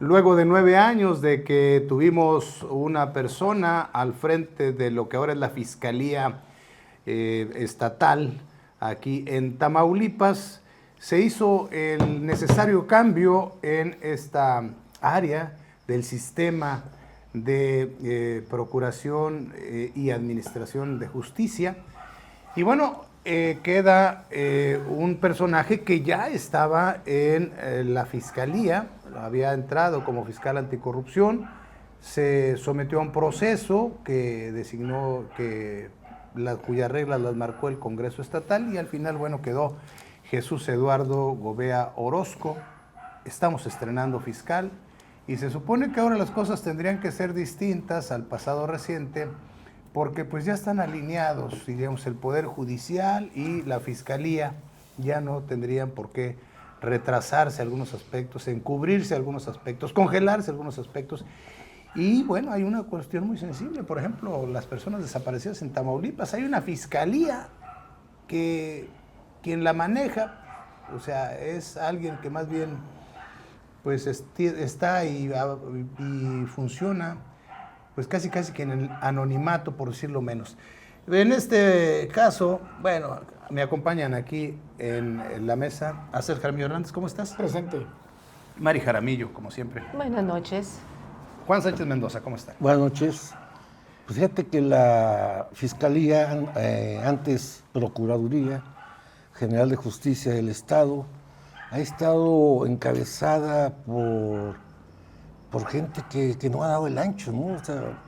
Luego de 9 años de que tuvimos una persona al frente de lo que ahora es la Fiscalía Estatal aquí en Tamaulipas, se hizo el necesario cambio en esta área del sistema de procuración y administración de justicia. Y bueno, queda un personaje que ya estaba en la fiscalía, había entrado como fiscal anticorrupción, se sometió a un proceso que designó, cuyas reglas las marcó el Congreso Estatal, y al final, bueno, quedó Jesús Eduardo Gobea Orozco. Estamos estrenando fiscal y se supone que ahora las cosas tendrían que ser distintas al pasado reciente, porque pues ya están alineados, diríamos, el Poder Judicial y la Fiscalía. Ya no tendrían por qué retrasarse algunos aspectos, encubrirse algunos aspectos, congelarse algunos aspectos. Y bueno, hay una cuestión muy sensible, por ejemplo, las personas desaparecidas en Tamaulipas. Hay una fiscalía que quien la maneja, o sea, es alguien que más bien pues está y funciona pues casi que en el anonimato, por decirlo menos. En este caso, bueno, me acompañan aquí en la mesa Acer Jaramillo Hernández. ¿Cómo estás? Presente. Mari Jaramillo, como siempre. Buenas noches. Juan Sánchez Mendoza, ¿cómo está? Buenas noches. Pues fíjate que la Fiscalía, antes Procuraduría General de Justicia del Estado, ha estado encabezada por gente que no ha dado el ancho, ¿no? O sea,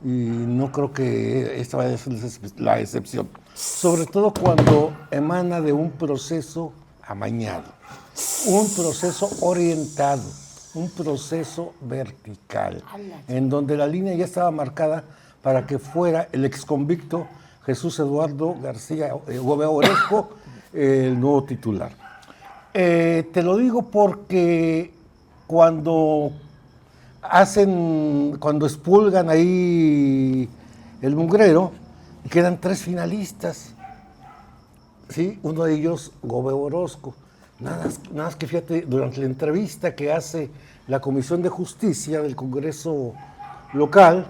y no creo que esta vaya a ser la excepción. Sobre todo cuando emana de un proceso amañado, un proceso orientado, un proceso vertical, en donde la línea ya estaba marcada para que fuera el exconvicto Jesús Eduardo García Gobea Orozco el nuevo titular. Te lo digo porque cuando expulgan ahí el mugrero, quedan 3 finalistas, ¿sí? Uno de ellos, Gobea Orozco. Nada más que fíjate, durante la entrevista que hace la Comisión de Justicia del Congreso local,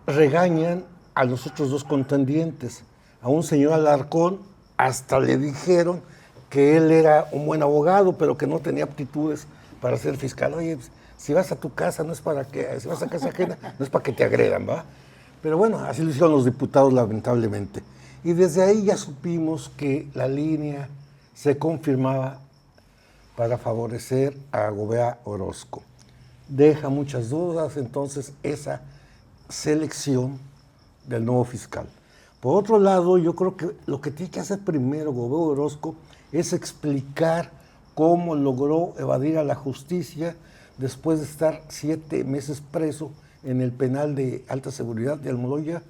regañan a los otros 2 contendientes. A un señor Alarcón hasta le dijeron que él era un buen abogado, pero que no tenía aptitudes para ser fiscal. Oye, pues, si vas a tu casa no es para que, si vas a casa ajena, no es para que te agredan, ¿va? Pero bueno, así lo hicieron los diputados, lamentablemente. Y desde ahí ya supimos que la línea se confirmaba para favorecer a Gobea Orozco. Deja muchas dudas entonces esa selección del nuevo fiscal. Por otro lado, yo creo que lo que tiene que hacer primero Gobea Orozco es explicar cómo logró evadir a la justicia después de estar 7 meses preso en el penal de alta seguridad de Almoloya,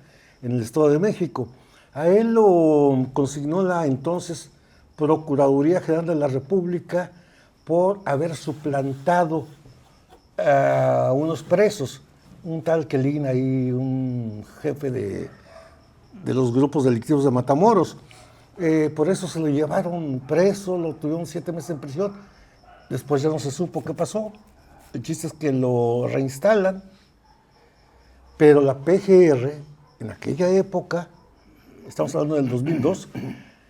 en el Estado de México. A él lo consignó la entonces Procuraduría General de la República por haber suplantado a unos presos, un tal Quelín ahí, un jefe de los grupos delictivos de Matamoros. Por eso se lo llevaron preso, lo tuvieron 7 meses en prisión. Después ya no se supo qué pasó. El chiste es que lo reinstalan, pero la PGR en aquella época, estamos hablando del 2002,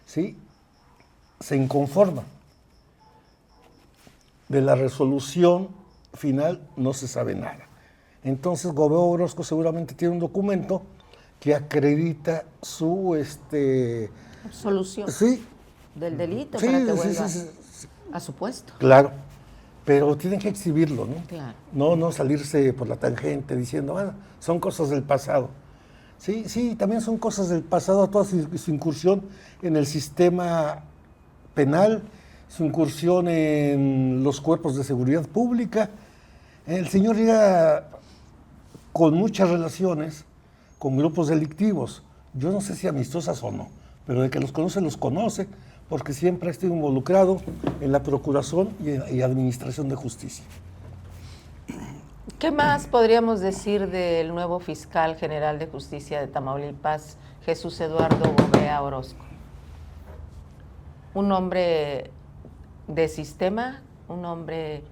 ¿sí?, se inconforma. De la resolución final no se sabe nada. Entonces Gobea Orozco seguramente tiene un documento que acredita su absolución, sí, del delito, sí, para que sí, vuelva sí. a su puesto. Claro, pero tienen que exhibirlo, ¿no? Claro. No salirse por la tangente diciendo, bueno, son cosas del pasado. Sí, también son cosas del pasado, toda su incursión en el sistema penal, su incursión en los cuerpos de seguridad pública. El señor llega con muchas relaciones con grupos delictivos. Yo no sé si amistosas o no, pero de que los conoce, porque siempre ha estado involucrado en la procuración y administración de justicia. ¿Qué más podríamos decir del nuevo fiscal general de justicia de Tamaulipas, Jesús Eduardo Gobea Orozco? Un hombre de sistema, un hombre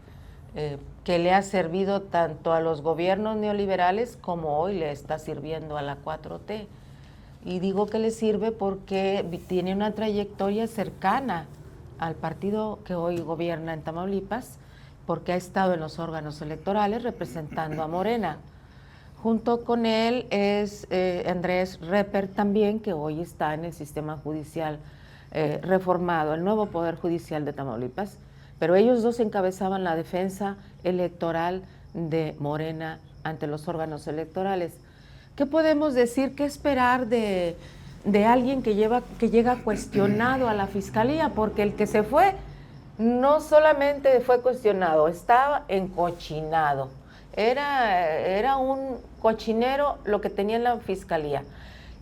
que le ha servido tanto a los gobiernos neoliberales como hoy le está sirviendo a la 4T. Y digo que le sirve porque tiene una trayectoria cercana al partido que hoy gobierna en Tamaulipas, porque ha estado en los órganos electorales representando a Morena. Junto con él es Andrés Reper también, que hoy está en el sistema judicial reformado, el nuevo Poder Judicial de Tamaulipas, pero ellos dos encabezaban la defensa electoral de Morena ante los órganos electorales. ¿Qué podemos decir? ¿Qué esperar de alguien que llega cuestionado a la fiscalía? Porque el que se fue no solamente fue cuestionado, estaba encochinado. Era un cochinero lo que tenía en la fiscalía.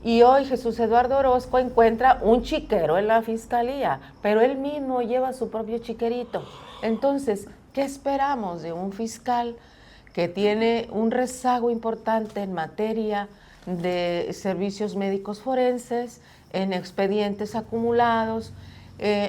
Y hoy Jesús Eduardo Orozco encuentra un chiquero en la fiscalía, pero él mismo lleva su propio chiquerito. Entonces, ¿qué esperamos de un fiscal que tiene un rezago importante en materia de servicios médicos forenses, en expedientes acumulados?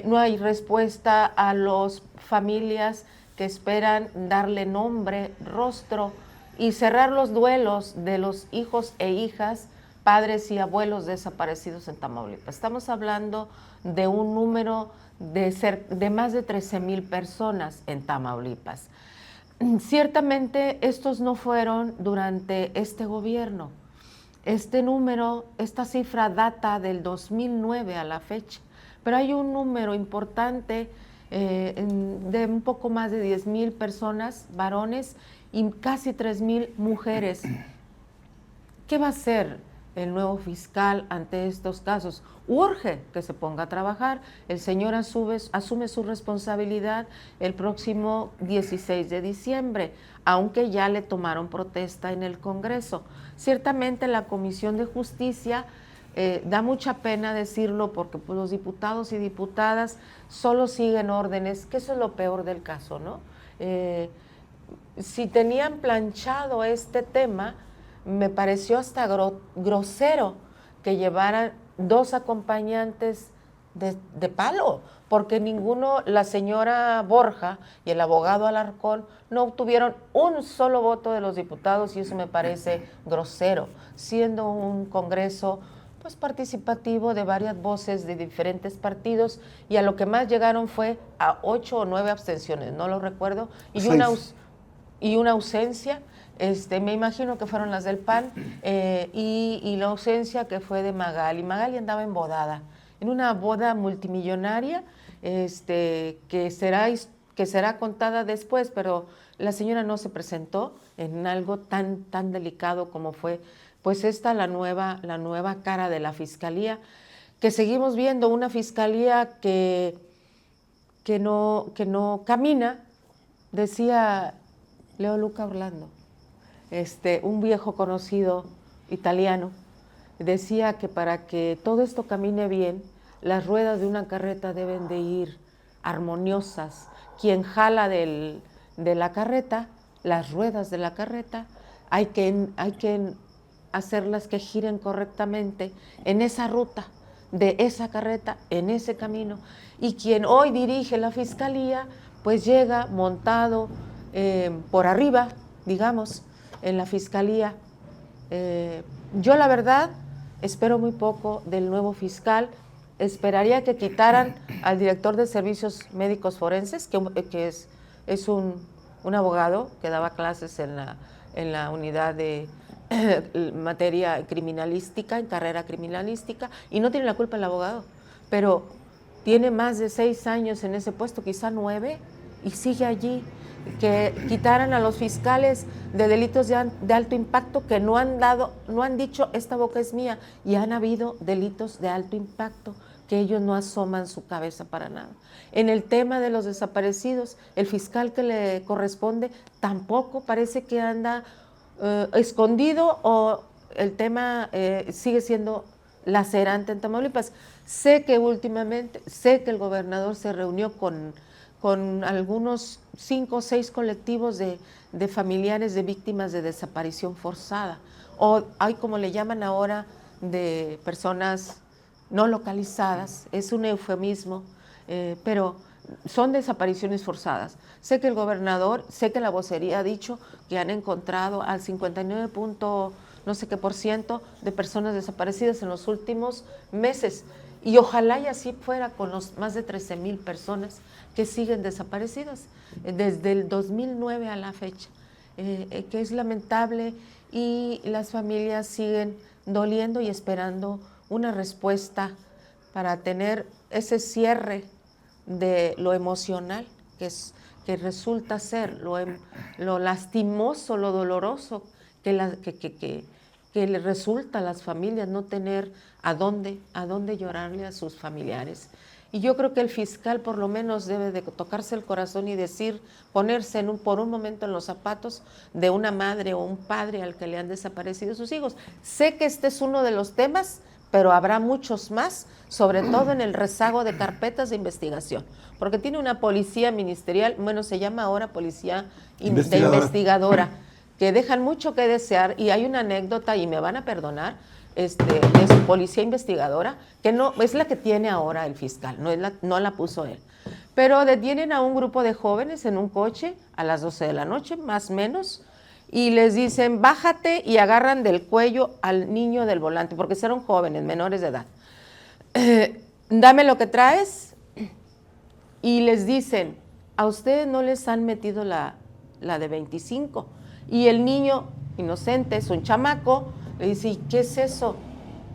No hay respuesta a las familias que esperan darle nombre, rostro y cerrar los duelos de los hijos e hijas, padres y abuelos desaparecidos en Tamaulipas. Estamos hablando de un número de más de 13,000 personas en Tamaulipas. Ciertamente estos no fueron durante este gobierno. Este número, esta cifra data del 2009 a la fecha, pero hay un número importante de un poco más de 10,000 personas, varones, y casi 3,000 mujeres. ¿Qué va a hacer el nuevo fiscal ante estos casos? Urge que se ponga a trabajar. El señor asume su responsabilidad el próximo 16 de diciembre, aunque ya le tomaron protesta en el Congreso. Ciertamente la Comisión de Justicia, da mucha pena decirlo porque pues, los diputados y diputadas solo siguen órdenes, que eso es lo peor del caso, ¿no? Si tenían planchado este tema, me pareció hasta grosero que llevaran 2 acompañantes de palo, porque ninguno, la señora Borja y el abogado Alarcón, no obtuvieron un solo voto de los diputados y eso me parece grosero, siendo un Congreso pues participativo de varias voces de diferentes partidos, y a lo que más llegaron fue a 8 o 9 abstenciones, no lo recuerdo, y una ausencia. Me imagino que fueron las del PAN, y la ausencia que fue de Magali. Magali andaba embodada, en una boda multimillonaria, que será contada después, pero la señora no se presentó en algo tan delicado como fue, pues la nueva cara de la fiscalía, que seguimos viendo una fiscalía que no camina, decía Leo Luca Orlando. Un viejo conocido italiano, decía que para que todo esto camine bien, las ruedas de una carreta deben de ir armoniosas. Quien jala de la carreta, las ruedas de la carreta, hay que hacerlas que giren correctamente en esa ruta de esa carreta, en ese camino. Y quien hoy dirige la fiscalía, pues llega montado por arriba, digamos, en la fiscalía. Yo la verdad espero muy poco del nuevo fiscal. Esperaría que quitaran al director de servicios médicos forenses, que es un abogado que daba clases en la unidad de materia criminalística, en carrera criminalística, y no tiene la culpa el abogado, pero tiene más de 6 años en ese puesto, quizá 9, y sigue allí. Que quitaran a los fiscales de delitos de alto impacto, que no han dicho esta boca es mía, y han habido delitos de alto impacto que ellos no asoman su cabeza para nada. En el tema de los desaparecidos, el fiscal que le corresponde tampoco parece que anda escondido, o el tema sigue siendo lacerante en Tamaulipas. Sé que últimamente, sé que el gobernador se reunió con algunos 5 o 6 colectivos de familiares de víctimas de desaparición forzada, o hay, como le llaman ahora, de personas no localizadas, es un eufemismo, pero son desapariciones forzadas. Sé que el gobernador, sé que la vocería ha dicho que han encontrado al 59 no sé qué % de personas desaparecidas en los últimos meses, y ojalá y así fuera con los más de 13,000 personas que siguen desaparecidas desde el 2009 a la fecha, que es lamentable, y las familias siguen doliendo y esperando una respuesta para tener ese cierre de lo emocional, que resulta ser lo lastimoso, lo doloroso que le resulta a las familias no tener a dónde llorarle a sus familiares. Y yo creo que el fiscal por lo menos debe de tocarse el corazón y decir, ponerse por un momento en los zapatos de una madre o un padre al que le han desaparecido sus hijos. Sé que este es uno de los temas, pero habrá muchos más, sobre todo en el rezago de carpetas de investigación, porque tiene una policía ministerial, bueno, se llama ahora policía investigadora, que dejan mucho que desear, y hay una anécdota, y me van a perdonar, de su policía investigadora, que no es la que tiene ahora el fiscal, no la puso él. Pero detienen a un grupo de jóvenes en un coche a las 12 de la noche, más o menos, y les dicen, bájate, y agarran del cuello al niño del volante, porque eran jóvenes, menores de edad. Dame lo que traes, y les dicen, a ustedes no les han metido la de 25, y el niño inocente, es un chamaco, le dice, ¿y qué es eso?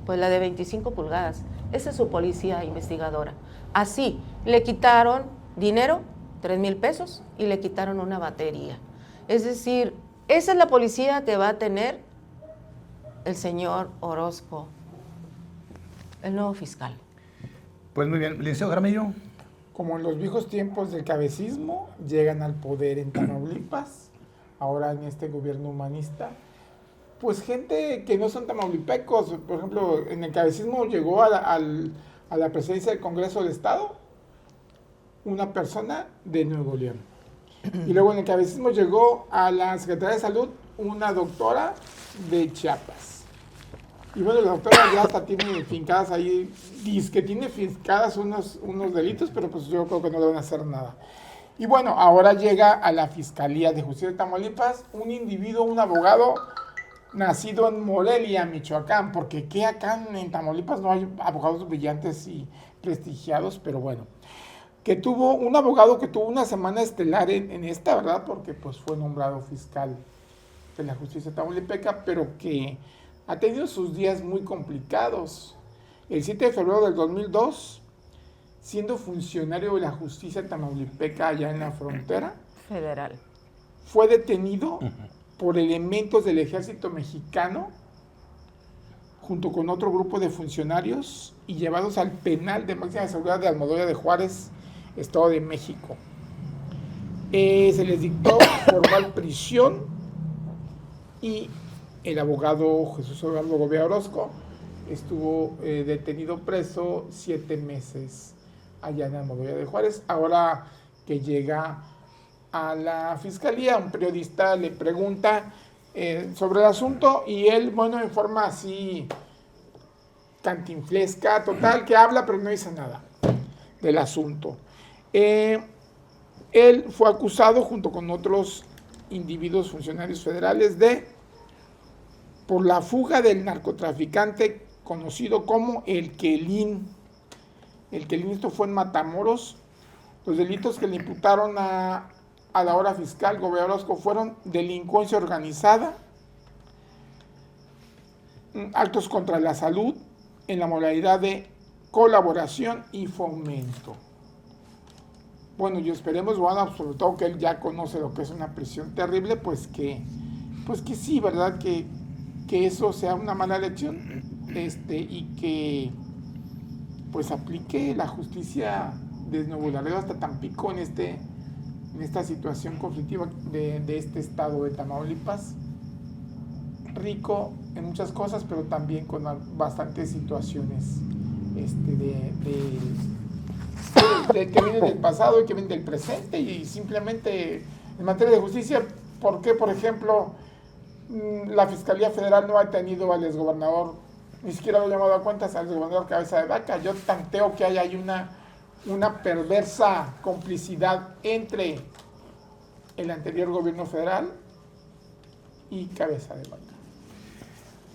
Pues la de 25 pulgadas. Esa es su policía investigadora. Así, le quitaron dinero, 3,000 pesos, y le quitaron una batería. Es decir, esa es la policía que va a tener el señor Orozco, el nuevo fiscal. Pues muy bien, licenciado Jaramillo. Como en los viejos tiempos del cabecismo, llegan al poder en Tamaulipas, ahora en este gobierno humanista, pues gente que no son tamaulipecos. Por ejemplo, en el cabecismo llegó a la presidencia del Congreso del Estado una persona de Nuevo León. Y luego en el cabecismo llegó a la Secretaría de Salud una doctora de Chiapas. Y bueno, la doctora ya hasta tiene fincadas ahí, dice que tiene fincadas unos delitos, pero pues yo creo que no le van a hacer nada. Y bueno, ahora llega a la Fiscalía de Justicia de Tamaulipas un individuo, un abogado nacido en Morelia, Michoacán, porque que acá en Tamaulipas no hay abogados brillantes y prestigiados, pero bueno, que tuvo un abogado que tuvo una semana estelar en esta, ¿verdad? Porque pues fue nombrado fiscal de la justicia tamaulipeca, pero que ha tenido sus días muy complicados. El 7 de febrero del 2002, siendo funcionario de la justicia tamaulipeca allá en la frontera federal, fue detenido por elementos del ejército mexicano junto con otro grupo de funcionarios y llevados al penal de máxima seguridad de Almoloya de Juárez, Estado de México. Se les dictó formal prisión y el abogado Jesús Eduardo Gobea Orozco estuvo detenido preso 7 meses allá en Almoloya de Juárez. Ahora que llega a la fiscalía, un periodista le pregunta sobre el asunto y él, bueno, en forma así cantinflesca, total, que habla pero no dice nada del asunto. Él fue acusado junto con otros individuos funcionarios federales por la fuga del narcotraficante conocido como el Quelín. El Quelín, esto fue en Matamoros. Los delitos que le imputaron a la hora fiscal Gobea Orozco fueron delincuencia organizada, actos contra la salud en la modalidad de colaboración y fomento. Bueno, y esperemos, bueno, sobre todo que él ya conoce lo que es una prisión terrible, pues que sí, ¿verdad? Que eso sea una mala elección, y que pues aplique la justicia desde Nuevo Laredo hasta Tampico en esta situación conflictiva de este estado de Tamaulipas, rico en muchas cosas, pero también con bastantes situaciones que vienen del pasado y que vienen del presente, y simplemente en materia de justicia, ¿por qué, por ejemplo, la Fiscalía Federal no ha tenido al exgobernador, ni siquiera lo ha llamado a cuentas al exgobernador Cabeza de Vaca? Yo tanteo que hay ahí una perversa complicidad entre el anterior gobierno federal y Cabeza de Vaca.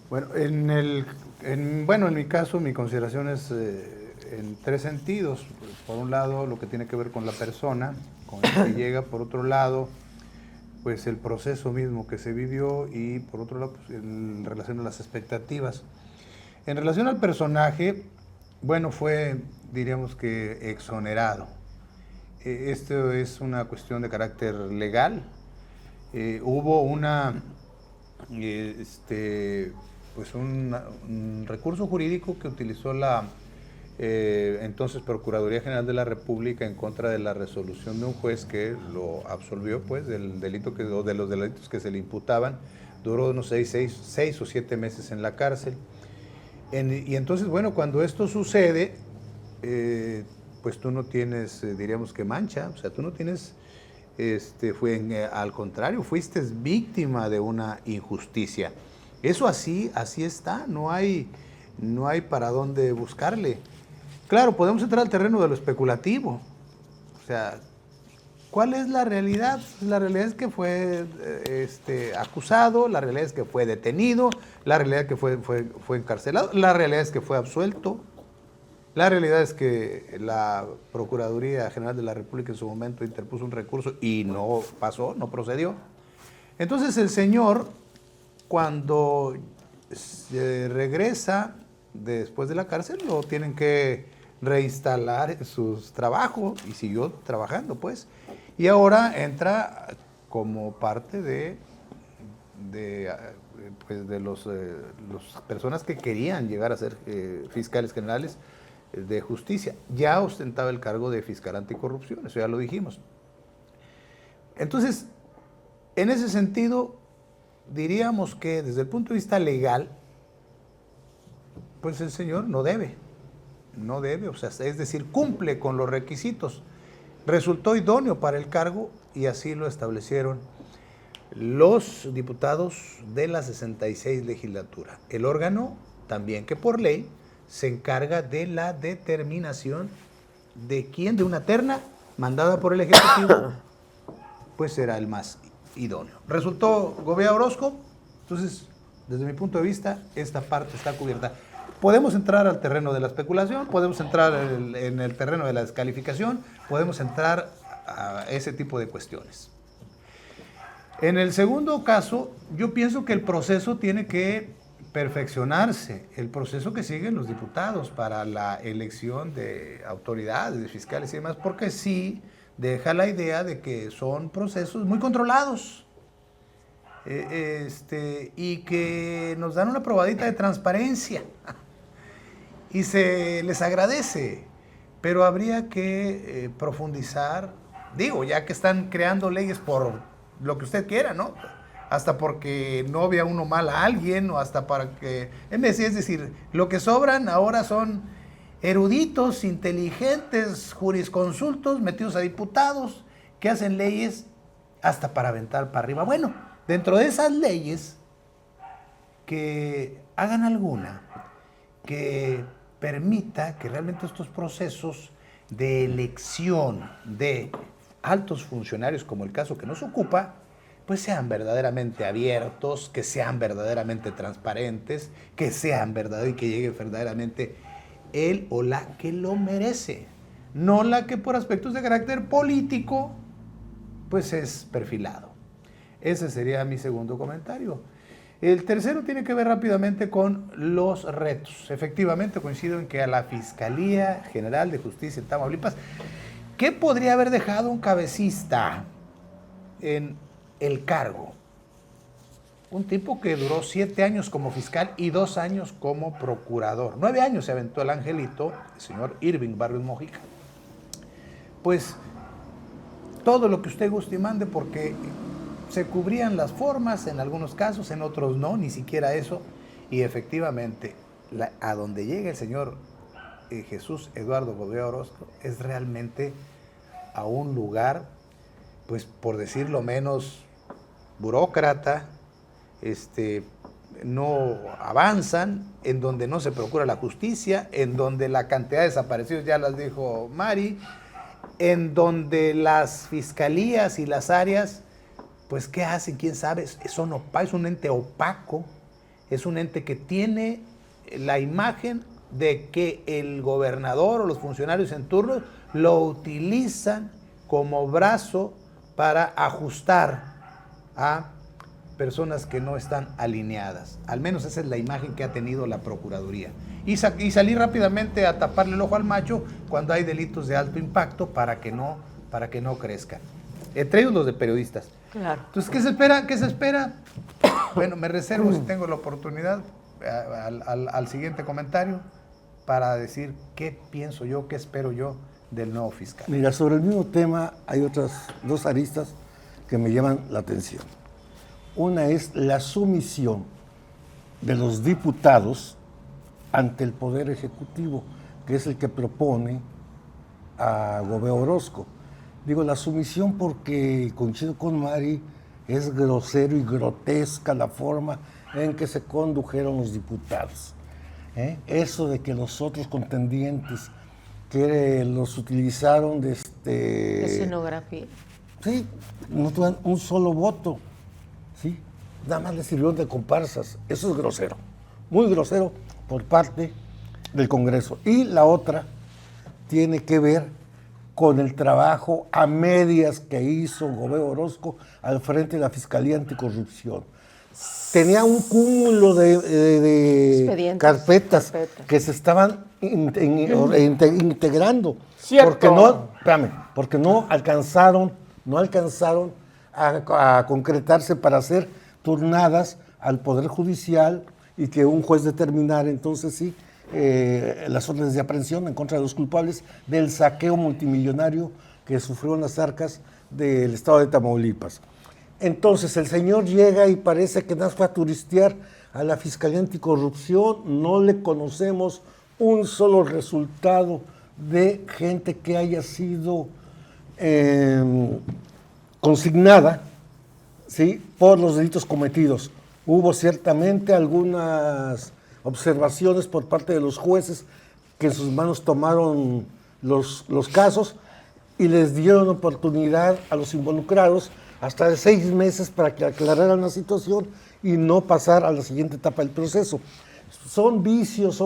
Bueno, en mi caso, mi consideración es en tres sentidos. Por un lado, lo que tiene que ver con la persona, con el que llega. Por otro lado, pues el proceso mismo que se vivió, y por otro lado, pues, en relación a las expectativas. En relación al personaje, bueno, fue, diríamos que, exonerado. Esto es una cuestión de carácter legal. Hubo un recurso jurídico que utilizó la entonces Procuraduría General de la República en contra de la resolución de un juez que lo absolvió, pues, del delito o de los delitos que se le imputaban. Duró unos 6 o 7 meses en la cárcel. Y entonces, bueno, cuando esto sucede, pues tú no tienes, diríamos que mancha, o sea, tú no tienes, al contrario, fuiste víctima de una injusticia. Eso así está, no hay para dónde buscarle. Claro, podemos entrar al terreno de lo especulativo. O sea, ¿cuál es la realidad? La realidad es que fue acusado, la realidad es que fue detenido, la realidad es que fue encarcelado, la realidad es que fue absuelto, la realidad es que la Procuraduría General de la República en su momento interpuso un recurso y no pasó, no procedió. Entonces el señor, cuando regresa después de la cárcel, lo tienen que reinstalar en sus trabajos, y siguió trabajando, pues. Y ahora entra como parte de las personas que querían llegar a ser fiscales generales de justicia. Ya ostentaba el cargo de fiscal anticorrupción, eso ya lo dijimos. Entonces, en ese sentido, diríamos que desde el punto de vista legal, pues el señor no debe, o sea, es decir, cumple con los requisitos. Resultó idóneo para el cargo y así lo establecieron los diputados de la 66 legislatura. El órgano también que por ley se encarga de la determinación de quién de una terna mandada por el Ejecutivo pues será el más idóneo. Resultó Gobea Orozco, entonces desde mi punto de vista esta parte está cubierta. Podemos entrar al terreno de la especulación, podemos entrar en el terreno de la descalificación, podemos entrar a ese tipo de cuestiones. En el segundo caso, yo pienso que el proceso tiene que perfeccionarse, el proceso que siguen los diputados para la elección de autoridades, de fiscales y demás, porque sí deja la idea de que son procesos muy controlados y que nos dan una probadita de transparencia. Y se les agradece, pero habría que profundizar, digo, ya que están creando leyes por lo que usted quiera, ¿no? Hasta porque no vea uno mal a alguien, o hasta para que... Es decir, lo que sobran ahora son eruditos, inteligentes, jurisconsultos, metidos a diputados, que hacen leyes hasta para aventar para arriba. Bueno, dentro de esas leyes, que hagan alguna que permita que realmente estos procesos de elección de altos funcionarios, como el caso que nos ocupa, pues sean verdaderamente abiertos, que sean verdaderamente transparentes, que sean verdaderos y que llegue verdaderamente él o la que lo merece, no la que por aspectos de carácter político pues es perfilado. Ese sería mi segundo comentario. El tercero tiene que ver rápidamente con los retos. Efectivamente, coincido en que a la Fiscalía General de Justicia en Tamaulipas, ¿qué podría haber dejado un cabecista en el cargo? Un tipo que duró 7 años como fiscal y 2 años como procurador. 9 años se aventó el angelito, el señor Irving Barrios Mojica. Pues todo lo que usted guste y mande, porque se cubrían las formas en algunos casos, en otros no, ni siquiera eso. Y efectivamente, a donde llega el señor Jesús Eduardo Gobea Orozco es realmente a un lugar, pues por decirlo menos, burócrata, no avanzan, en donde no se procura la justicia, en donde la cantidad de desaparecidos ya las dijo Mari, en donde las fiscalías y las áreas, pues ¿qué hacen? ¿Quién sabe? Es un ente opaco, es un ente que tiene la imagen de que el gobernador o los funcionarios en turno lo utilizan como brazo para ajustar a personas que no están alineadas. Al menos esa es la imagen que ha tenido la Procuraduría. Y salir rápidamente a taparle el ojo al macho cuando hay delitos de alto impacto para que no crezcan. Entre ellos los de periodistas. Claro. Entonces, ¿qué se espera? ¿Qué se espera? Bueno, me reservo, si tengo la oportunidad, al siguiente comentario para decir qué pienso yo, qué espero yo del nuevo fiscal. Mira, sobre el mismo tema hay otras dos aristas que me llaman la atención. Una es la sumisión de los diputados ante el Poder Ejecutivo, que es el que propone a Gobea Orozco. Digo la sumisión porque, coincido con Mari, es grosero y grotesca la forma en que se condujeron los diputados. Eso de que los otros contendientes que los utilizaron de escenografía. Sí, no tuvieron un solo voto. ¿Sí? Nada más le sirvieron de comparsas. Eso es grosero, muy grosero por parte del Congreso. Y la otra tiene que ver con el trabajo a medias que hizo Gobea Orozco al frente de la Fiscalía Anticorrupción. Tenía un cúmulo de carpetas que se estaban integrando. Cierto. Porque no alcanzaron a concretarse para ser turnadas al Poder Judicial y que un juez determinara entonces sí las órdenes de aprehensión en contra de los culpables del saqueo multimillonario que sufrieron las arcas del estado de Tamaulipas. Entonces el señor llega y parece que nada más fue a turistear a la Fiscalía Anticorrupción, no le conocemos un solo resultado de gente que haya sido consignada, ¿sí?, por los delitos cometidos. Hubo ciertamente algunas observaciones por parte de los jueces que en sus manos tomaron los casos y les dieron oportunidad a los involucrados hasta de 6 meses para que aclararan la situación y no pasar a la siguiente etapa del proceso. Son vicios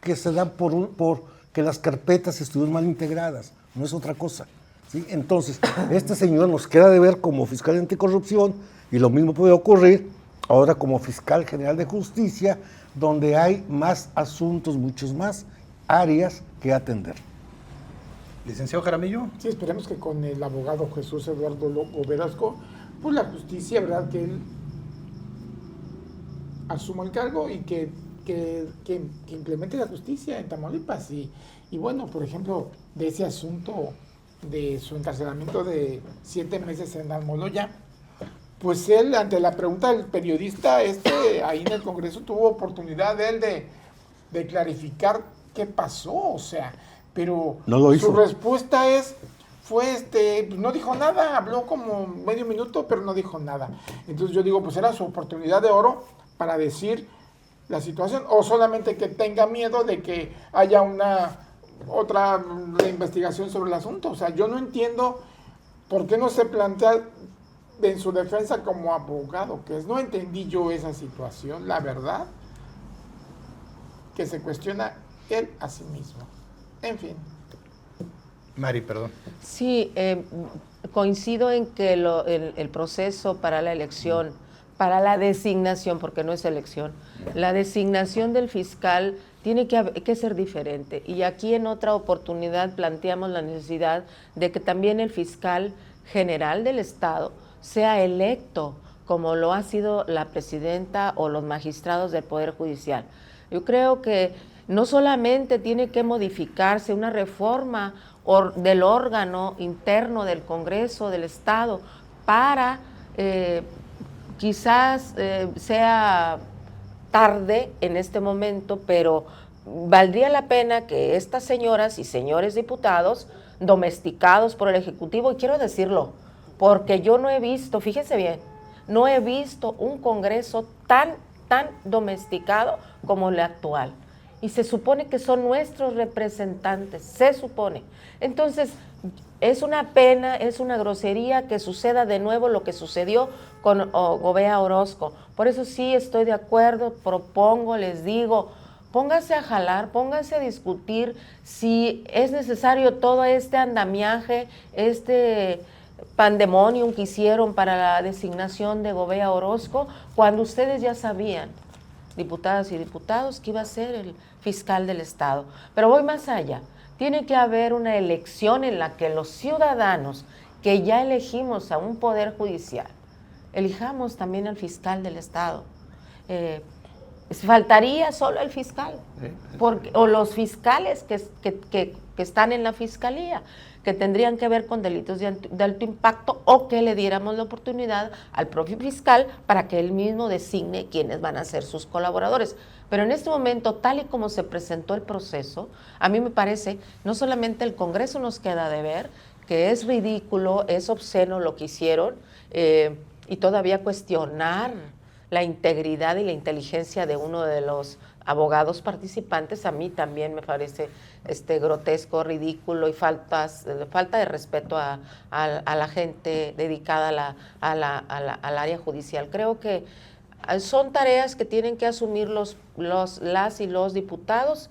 que se dan por que las carpetas estuvieron mal integradas, no es otra cosa. ¿Sí? Entonces, este señor nos queda de ver como fiscal de anticorrupción y lo mismo puede ocurrir ahora como fiscal general de justicia, donde hay más asuntos, muchos más áreas que atender. Licenciado Jaramillo. Sí, esperemos que con el abogado Jesús Eduardo Gobea Orozco, pues la justicia, ¿verdad?, que él asuma el cargo y que implemente la justicia en Tamaulipas. Y bueno, por ejemplo, de ese asunto de su encarcelamiento de 7 meses en Almoloya, pues él, ante la pregunta del periodista, ahí en el Congreso tuvo oportunidad él de clarificar qué pasó, o sea, pero no lo hizo. Su respuesta pues no dijo nada, habló como medio minuto, pero no dijo nada. Entonces yo digo, pues era su oportunidad de oro para decir la situación, o solamente que tenga miedo de que haya otra investigación sobre el asunto. O sea, yo no entiendo por qué no se plantea en su defensa como abogado, no entendí yo esa situación, la verdad, que se cuestiona él a sí mismo. En fin. Mari, perdón. Sí, coincido en que el proceso para la elección, para la designación, porque no es elección, la designación del fiscal tiene que ser diferente. Y aquí en otra oportunidad planteamos la necesidad de que también el fiscal general del Estado sea electo, como lo ha sido la presidenta o los magistrados del Poder Judicial. Yo creo que no solamente tiene que modificarse una reforma del órgano interno del Congreso del Estado para quizás sea tarde en este momento, pero valdría la pena que estas señoras y señores diputados, domesticados por el Ejecutivo, y quiero decirlo, porque yo no he visto, fíjense bien, no he visto un Congreso tan domesticado como el actual. Y se supone que son nuestros representantes, se supone. Entonces, es una pena, es una grosería que suceda de nuevo lo que sucedió con Gobea Orozco. Por eso sí estoy de acuerdo, propongo, les digo, pónganse a jalar, pónganse a discutir si es necesario todo este andamiaje, este pandemonium que hicieron para la designación de Gobea Orozco, cuando ustedes ya sabían, diputadas y diputados, que iba a ser el fiscal del Estado. Pero voy más allá. Tiene que haber una elección en la que los ciudadanos que ya elegimos a un poder judicial, elijamos también al fiscal del Estado. Faltaría solo el fiscal, o los fiscales que están en la fiscalía, que tendrían que ver con delitos de alto impacto, o que le diéramos la oportunidad al propio fiscal para que él mismo designe quiénes van a ser sus colaboradores. Pero en este momento, tal y como se presentó el proceso, a mí me parece, no solamente el Congreso nos queda de ver, que es ridículo, es obsceno lo que hicieron, y todavía cuestionar la integridad y la inteligencia de uno de los abogados participantes, a mí también me parece grotesco, ridículo y falta de respeto a la gente dedicada al área judicial. Creo que son tareas que tienen que asumir las y los diputados.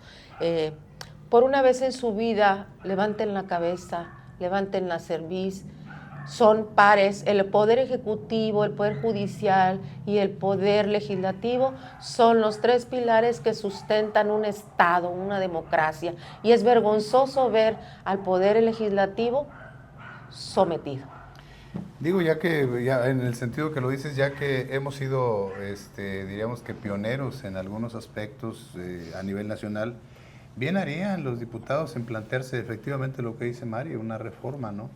Por una vez en su vida, levanten la cabeza, levanten la cerviz. Son pares, el Poder Ejecutivo, el Poder Judicial y el Poder Legislativo son los tres pilares que sustentan un Estado, una democracia. Y es vergonzoso ver al Poder Legislativo sometido. Digo, ya en el sentido que lo dices, ya que hemos sido, diríamos que pioneros en algunos aspectos a nivel nacional, bien harían los diputados en plantearse efectivamente lo que dice Mario, una reforma, ¿no?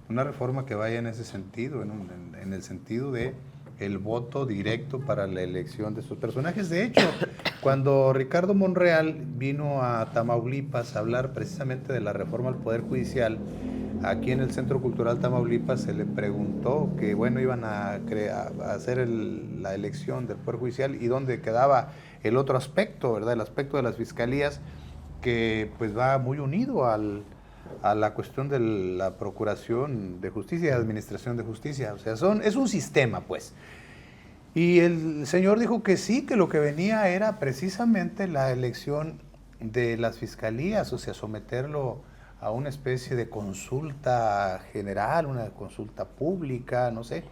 Una reforma que vaya en ese sentido, en el sentido de el voto directo para la elección de estos personajes. De hecho, cuando Ricardo Monreal vino a Tamaulipas a hablar precisamente de la reforma al Poder Judicial, aquí en el Centro Cultural Tamaulipas se le preguntó que, bueno, iban a hacer la elección del Poder Judicial y dónde quedaba el otro aspecto, ¿verdad? El aspecto de las fiscalías, que pues va muy unido a la cuestión de la procuración de justicia y administración de justicia. O sea, es un sistema, pues. Y el señor dijo que sí, que lo que venía era precisamente la elección de las fiscalías, o sea, someterlo a una especie de consulta general, una consulta pública, no sé.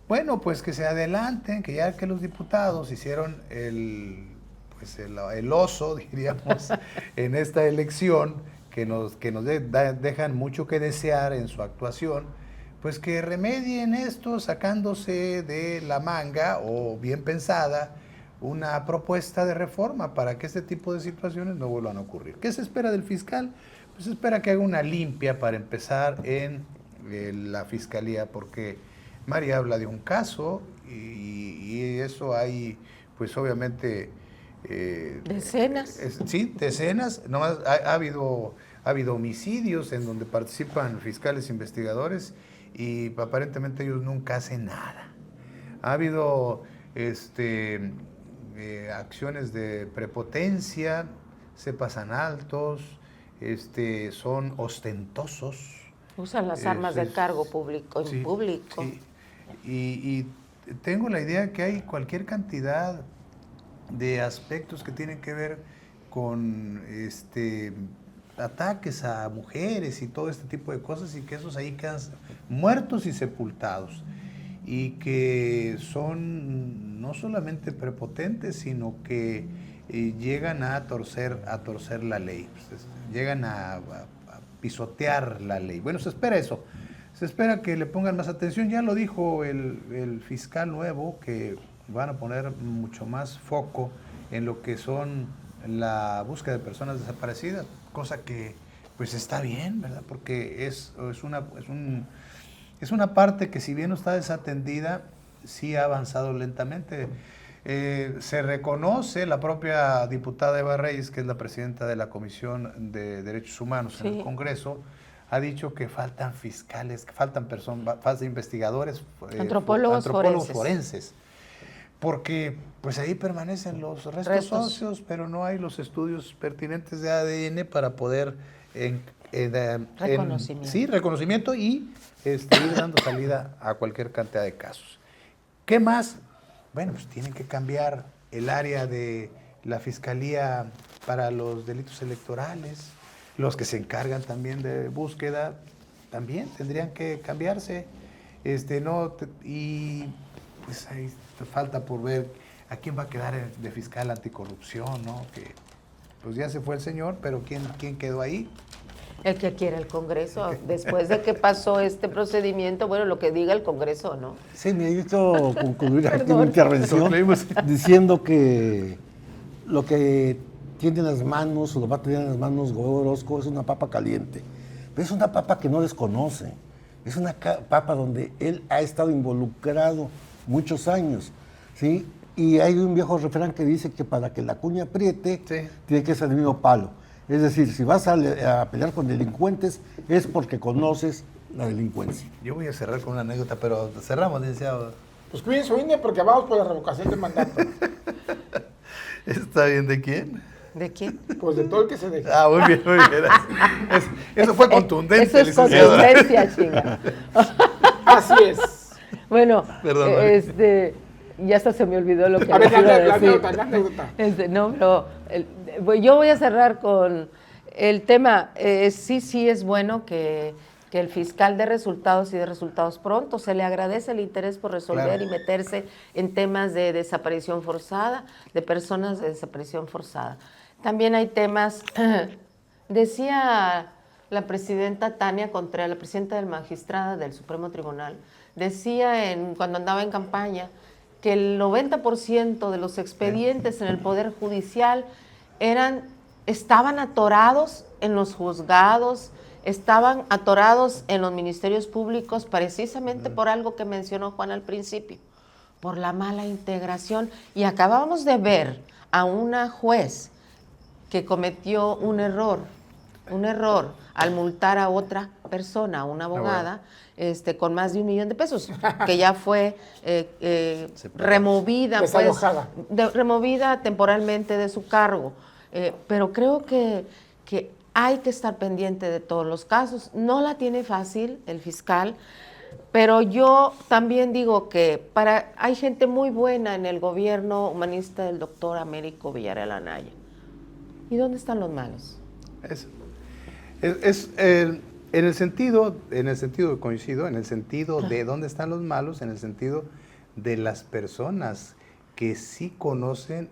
Bueno, pues que se adelanten, que ya que los diputados hicieron el oso, diríamos, en esta elección, que nos dejan mucho que desear en su actuación, pues que remedien esto sacándose de la manga o bien pensada una propuesta de reforma para que este tipo de situaciones no vuelvan a ocurrir. ¿Qué se espera del fiscal? Pues se espera que haga una limpia para empezar en la fiscalía, porque María habla de un caso y eso hay, pues obviamente... decenas. Sí, decenas. Nomás ha habido homicidios en donde participan fiscales investigadores y aparentemente ellos nunca hacen nada. Ha habido acciones de prepotencia, se pasan altos, son ostentosos. Usan las armas de cargo público en público. Sí. Y tengo la idea que hay cualquier cantidad de aspectos que tienen que ver con ataques a mujeres y todo este tipo de cosas, y que esos ahí quedan muertos y sepultados, y que son no solamente prepotentes, sino que llegan a torcer la ley, llegan a pisotear la ley. Bueno, se espera eso, se espera que le pongan más atención. Ya lo dijo el fiscal nuevo, que van a poner mucho más foco en lo que son la búsqueda de personas desaparecidas, cosa que pues está bien, ¿verdad? Porque es una parte que, si bien no está desatendida, sí ha avanzado lentamente. Se reconoce, la propia diputada Eva Reyes, que es la presidenta de la Comisión de Derechos Humanos en el Congreso, ha dicho que faltan fiscales, que faltan investigadores, antropólogos forenses. Porque pues ahí permanecen los restos óseos, pero no hay los estudios pertinentes de ADN para poder reconocimiento y ir dando salida a cualquier cantidad de casos. ¿Qué más? Bueno, pues tienen que cambiar el área de la Fiscalía para los delitos electorales. Los que se encargan también de búsqueda también tendrían que cambiarse. Y pues ahí falta por ver a quién va a quedar de fiscal anticorrupción, ¿no? Que pues ya se fue el señor, pero ¿quién quedó ahí? El que quiere el Congreso, después de que pasó este procedimiento, bueno, lo que diga el Congreso, ¿no? Sí, me he visto concluir aquí mi intervención diciendo que lo que tiene en las manos, o lo va a tener en las manos Godoy Orozco, es una papa caliente. Pero es una papa que no desconoce, es una papa donde él ha estado involucrado muchos años, ¿sí? Y hay un viejo refrán que dice que para que la cuña apriete, tiene que ser el mismo palo. Es decir, si vas a pelear con delincuentes, es porque conoces la delincuencia. Yo voy a cerrar con una anécdota, pero cerramos, licenciado. Pues cuiden su INE porque vamos por la revocación de mandato. ¿Está bien? ¿De quién? ¿De quién? Pues de todo el que se deja. Ah, muy bien, muy bien. Eso fue contundente, eso es licenciado. contundencia, chinga. Así es. Bueno, Perdón, ya hasta se me olvidó lo que A ver, les iba a decir. la anécdota. No, pero yo voy a cerrar con el tema. Sí es bueno que el fiscal dé resultados y dé resultados pronto. Se le agradece el interés por resolver y meterse en temas de desaparición forzada, de personas de desaparición forzada. También hay temas, decía la presidenta Tania Contreras, la presidenta del magistrado del Supremo Tribunal, decía cuando andaba en campaña que el 90% de los expedientes en el Poder Judicial estaban atorados en los juzgados, estaban atorados en los ministerios públicos precisamente por algo que mencionó Juan al principio, por la mala integración. Y acabamos de ver a una juez que cometió un error al multar a otra persona, a una abogada, con más de $1 millón, que ya fue removida, removida temporalmente de su cargo. Pero creo que hay que estar pendiente de todos los casos. No la tiene fácil el fiscal, pero yo también digo que hay gente muy buena en el gobierno humanista del doctor Américo Villarreal Anaya. ¿Y dónde están los malos? Eso. En el sentido, coincido, en el sentido de dónde están los malos, en el sentido de las personas que sí conocen,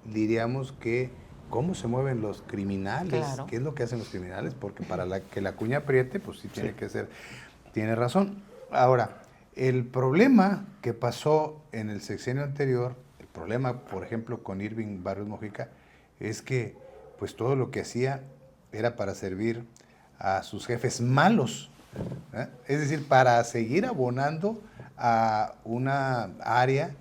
diríamos que cómo se mueven los criminales, qué es lo que hacen los criminales, porque para que la cuña apriete, pues sí tiene que ser, tiene razón. Ahora, el problema que pasó en el sexenio anterior, el problema, por ejemplo, con Irving Barrios Mojica, es que pues todo lo que hacía era para servir a sus jefes malos, ¿eh? Es decir, para seguir abonando a una área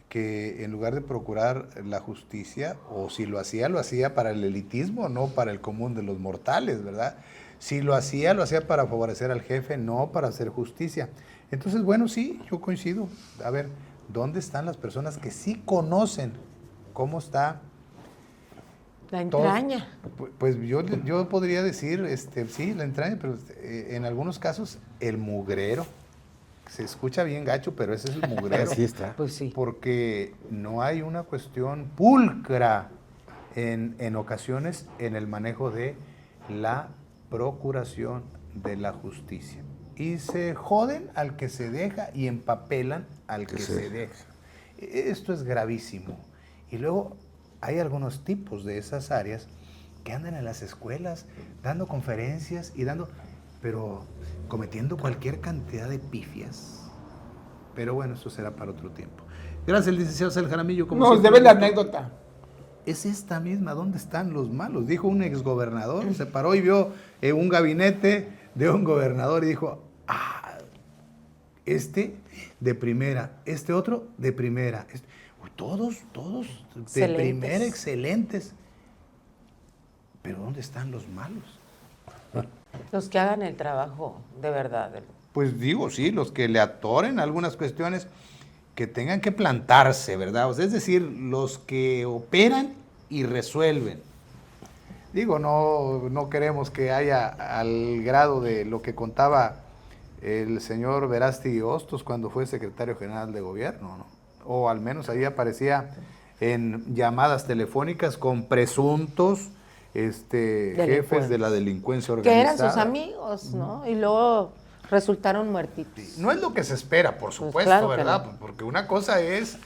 que en lugar de procurar la justicia, o si lo hacía para el elitismo, no para el común de los mortales, ¿verdad? Si lo hacía para favorecer al jefe, no para hacer justicia. Entonces, bueno, sí, yo coincido. A ver, ¿dónde están las personas que sí conocen cómo está la entraña? Pues yo podría decir, sí, la entraña, pero en algunos casos el mugrero. Se escucha bien gacho, pero ese es el mugrero. Así está. Pues sí. Porque no hay una cuestión pulcra en ocasiones en el manejo de la procuración de la justicia. Y se joden al que se deja y empapelan al que se deja. Esto es gravísimo. Y luego hay algunos tipos de esas áreas que andan en las escuelas dando conferencias pero cometiendo cualquier cantidad de pifias. Pero bueno, eso será para otro tiempo. Gracias, licenciado César Jaramillo. Nos debe la anécdota. Es esta misma, ¿dónde están los malos? Dijo un exgobernador, se paró y vio un gabinete de un gobernador y dijo, este de primera, este otro de primera. Todos de Excelentes. primera, excelentes. Pero ¿dónde están los malos? Los que hagan el trabajo de verdad. Pues digo, sí, los que le atoren algunas cuestiones que tengan que plantarse, ¿verdad? O sea, es decir, los que operan y resuelven. Digo, no queremos que haya al grado de lo que contaba el señor Verástegui Hostos cuando fue secretario general de gobierno, ¿no? O al menos ahí aparecía en llamadas telefónicas con presuntos jefes de la delincuencia Que organizada. eran sus amigos, ¿no? Y luego resultaron muertitos. No es lo que se espera, por supuesto, claro que ¿verdad? no. Porque una cosa es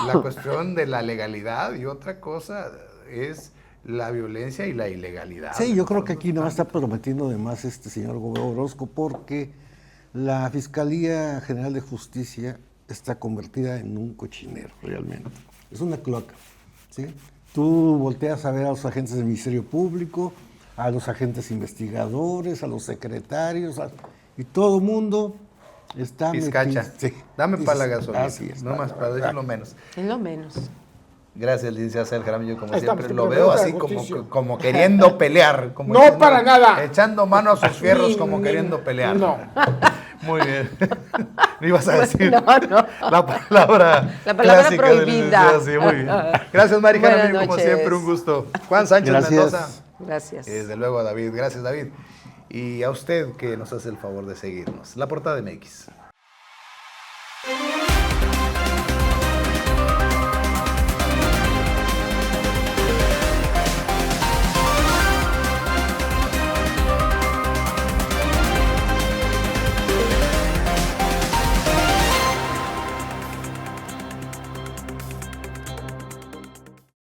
la cuestión de la legalidad y otra cosa es la violencia y la ilegalidad. Sí, yo creo que aquí no está prometiendo de más este señor Orozco, porque la Fiscalía General de Justicia está convertida en un cochinero, realmente. Es una cloaca, ¿sí? Tú volteas a ver a los agentes del Ministerio Público, a los agentes investigadores, a los secretarios, y todo el mundo está Pizcacha. metido. Sí. Dame para la gasolina. Así es. No más, para decirlo menos. Es lo menos. Gracias, licenciado César Jaramillo, como Estamos siempre. Lo con veo la así justicia. como queriendo pelear. Como No, diciendo, para nada. Echando mano a sus fierros como Ni- queriendo pelear. no. Muy bien. Me ibas a decir No. la palabra La palabra clásica del prohibida. licenciado, sí, muy bien. Gracias, Mari Buenas Jaramillo, como noches. siempre, un gusto. Juan Sánchez Gracias. Mendoza. Gracias. Desde luego, David. Gracias, David. Y a usted que nos hace el favor de seguirnos. La Portada MX.